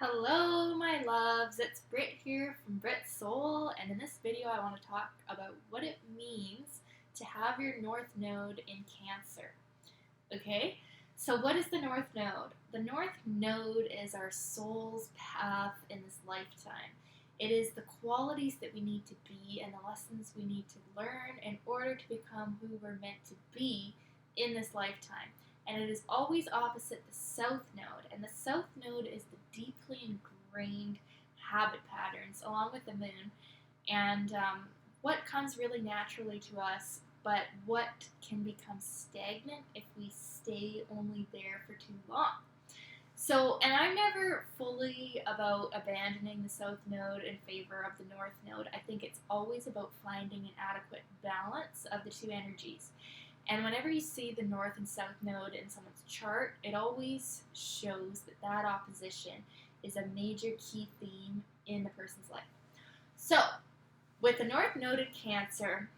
Hello, my loves. It's Britt here from Brit's Soul, and in this video, I want to talk about what it means to have your North Node in Cancer. Okay, so what is the North Node? The North Node is our soul's path in this lifetime. It is the qualities that we need to be and the lessons we need to learn in order to become who we're meant to be in this lifetime. And it is always opposite the South Node. And the South Node is the deeply ingrained habit patterns along with the moon. And what comes really naturally to us, but what can become stagnant if we stay only there for too long. So, and I'm never fully about abandoning the South Node in favor of the North Node. I think it's always about finding an adequate balance of the two energies. And whenever you see the North and South Node in someone's chart, it always shows that that opposition is a major key theme in the person's life. So, with the North Node in Cancer,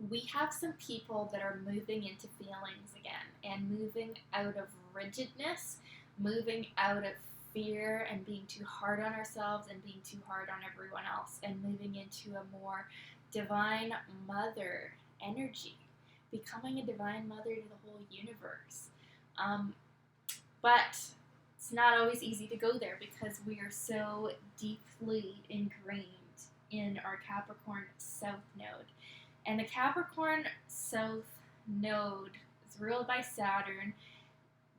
we have some people that are moving into feelings again and moving out of rigidness, moving out of fear and being too hard on ourselves and being too hard on everyone else and moving into a more divine mother energy. Becoming a divine mother to the whole universe. But it's not always easy to go there because we are so deeply ingrained in our Capricorn South Node. And the Capricorn South Node is ruled by Saturn.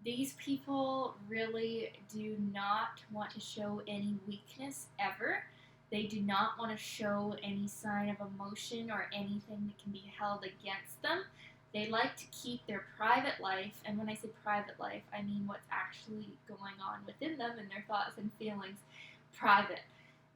These people really do not want to show any weakness ever. They do not want to show any sign of emotion or anything that can be held against them. They like to keep their private life, and when I say private life, I mean what's actually going on within them and their thoughts and feelings private.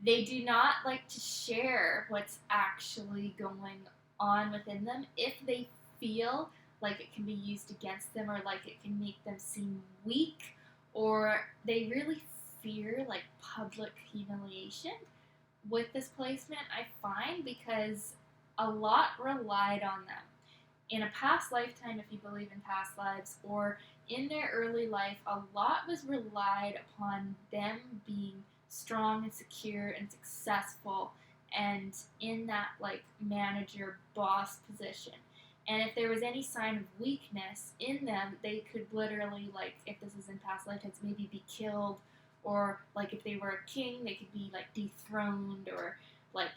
They do not like to share what's actually going on within them if they feel like it can be used against them or like it can make them seem weak, or they really fear like public humiliation. With this placement, I find, because a lot relied on them. In a past lifetime, if you believe in past lives, or in their early life, a lot was relied upon them being strong and secure and successful and in that like manager boss position. And if there was any sign of weakness in them, they could literally, like, if this is in past lifetimes, maybe be killed, or like if they were a king, they could be like dethroned or like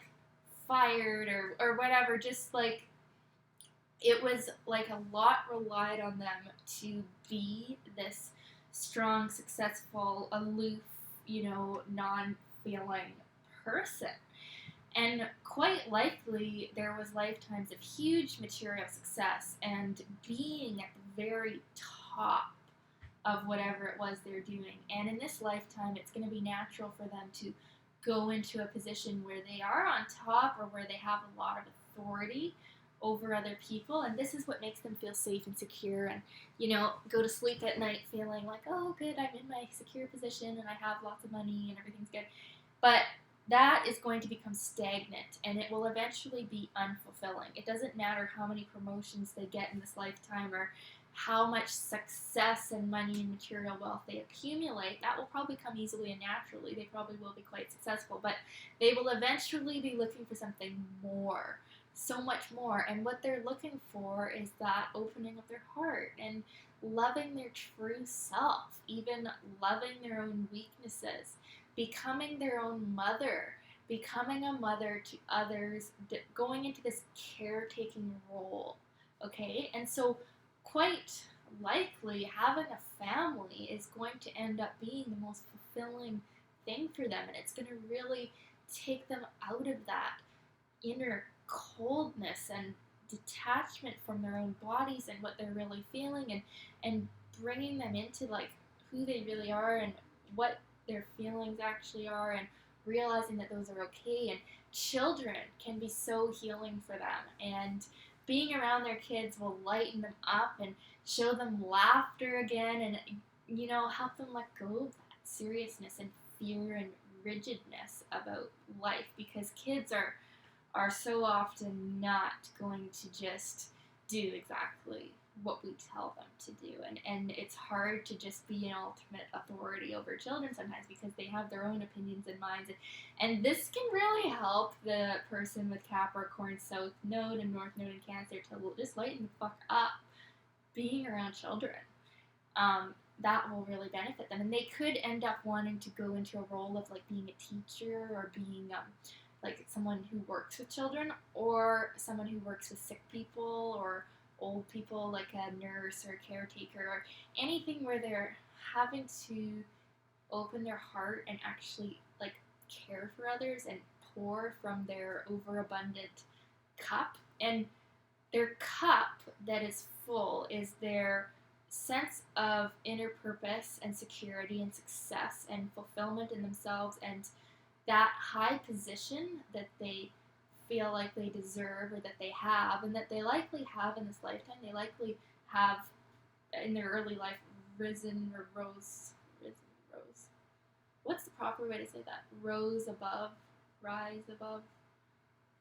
fired or whatever. Just like it was like a lot relied on them to be this strong, successful, aloof, non-feeling person. And quite likely there was lifetimes of huge material success and being at the very top of whatever it was they're doing. And in this lifetime, it's going to be natural for them to go into a position where they are on top or where they have a lot of authority over other people. And this is what makes them feel safe and secure and, go to sleep at night feeling like, oh, good, I'm in my secure position and I have lots of money and everything's good. But that is going to become stagnant and it will eventually be unfulfilling. It doesn't matter how many promotions they get in this lifetime or how much success and money and material wealth they accumulate. That will probably come easily and naturally. They probably will be quite successful, but they will eventually be looking for something more, so much more. And what they're looking for is that opening of their heart and loving their true self, even loving their own weaknesses, becoming their own mother, becoming a mother to others, going into this caretaking role, okay? And so quite likely having a family is going to end up being the most fulfilling thing for them, and it's going to really take them out of that inner coldness and detachment from their own bodies and what they're really feeling, and bringing them into like who they really are and what their feelings actually are, and realizing that those are okay. And children can be so healing for them, and being around their kids will lighten them up and show them laughter again and, help them let go of that seriousness and fear and rigidness about life, because kids are so often not going to just do exactly what we tell them to do. And it's hard to just be an ultimate authority over children sometimes because they have their own opinions and minds. And this can really help the person with Capricorn, South Node, and North Node in Cancer to just lighten the fuck up being around children. That will really benefit them. And they could end up wanting to go into a role of like being a teacher or being like someone who works with children or someone who works with sick people or old people, like a nurse or a caretaker or anything where they're having to open their heart and actually like care for others and pour from their overabundant cup. And their cup that is full is their sense of inner purpose and security and success and fulfillment in themselves and that high position that they feel like they deserve or that they have and that they likely have in this lifetime. They likely have in their early life risen or rose. What's the proper way to say that? Rise above.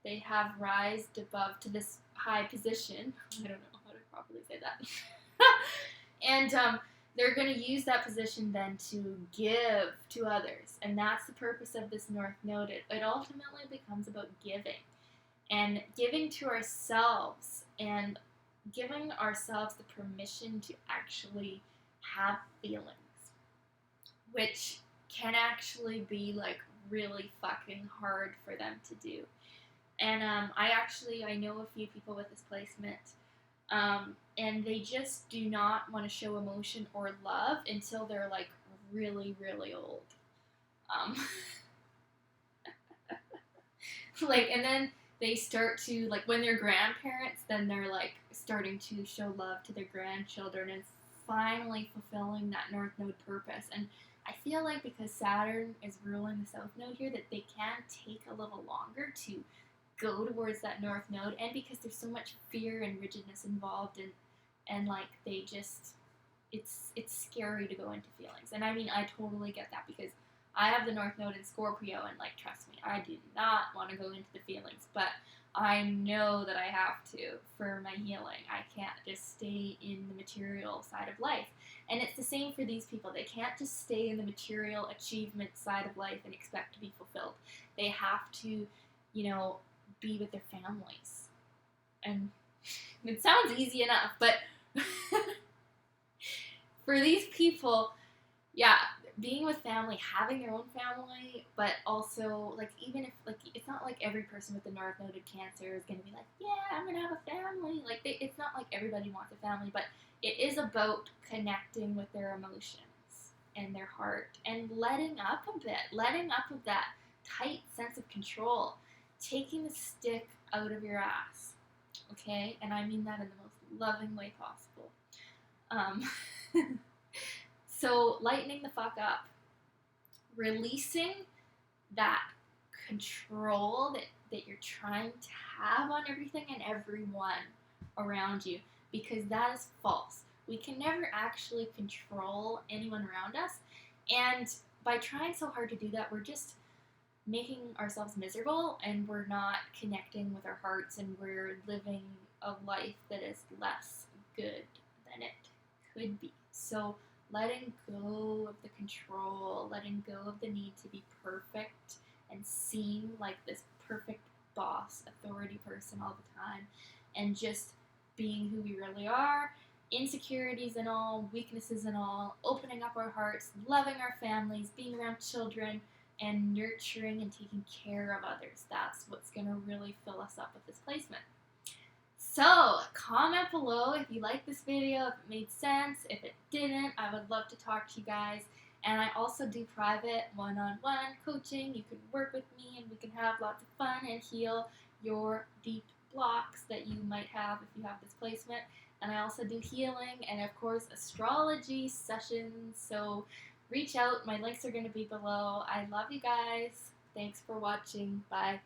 They have rised above to this high position. I don't know how to properly say that. And they're going to use that position then to give to others. And that's the purpose of this North Node. It ultimately becomes about giving. And giving to ourselves and giving ourselves the permission to actually have feelings, which can actually be like really fucking hard for them to do. And I know a few people with this placement, and they just do not want to show emotion or love until they're like really, really old. Like, and then they start to, like, when they're grandparents, then they're like starting to show love to their grandchildren and finally fulfilling that North Node purpose. And I feel like because Saturn is ruling the South Node here, that they can take a little longer to go towards that North Node, and because there's so much fear and rigidness involved, and like they just, it's scary to go into feelings. And I mean, I totally get that because I have the North Node in Scorpio, and like, trust me, I do not want to go into the feelings, but I know that I have to for my healing. I can't just stay in the material side of life. And it's the same for these people. They can't just stay in the material achievement side of life and expect to be fulfilled. They have to, be with their families. And it sounds easy enough, but for these people, yeah, being with family, having their own family, but also, like, even if, like, it's not like every person with the North Node of Cancer is going to be like, yeah, I'm going to have a family. Like, it's not like everybody wants a family, but it is about connecting with their emotions and their heart and letting up a bit, letting up of that tight sense of control, taking the stick out of your ass, okay? And I mean that in the most loving way possible. So lightening the fuck up, releasing that control that you're trying to have on everything and everyone around you, because that is false. We can never actually control anyone around us, and by trying so hard to do that, we're just making ourselves miserable, and we're not connecting with our hearts, and we're living a life that is less good than it could be. So letting go of the control, letting go of the need to be perfect and seem like this perfect boss, authority person all the time, and just being who we really are, insecurities and all, weaknesses and all, opening up our hearts, loving our families, being around children, and nurturing and taking care of others. That's what's going to really fill us up with this placement. So, comment below if you liked this video, if it made sense. If it didn't, I would love to talk to you guys. And I also do private one-on-one coaching. You can work with me and we can have lots of fun and heal your deep blocks that you might have if you have this placement. And I also do healing and, of course, astrology sessions. So reach out. My links are going to be below. I love you guys. Thanks for watching. Bye.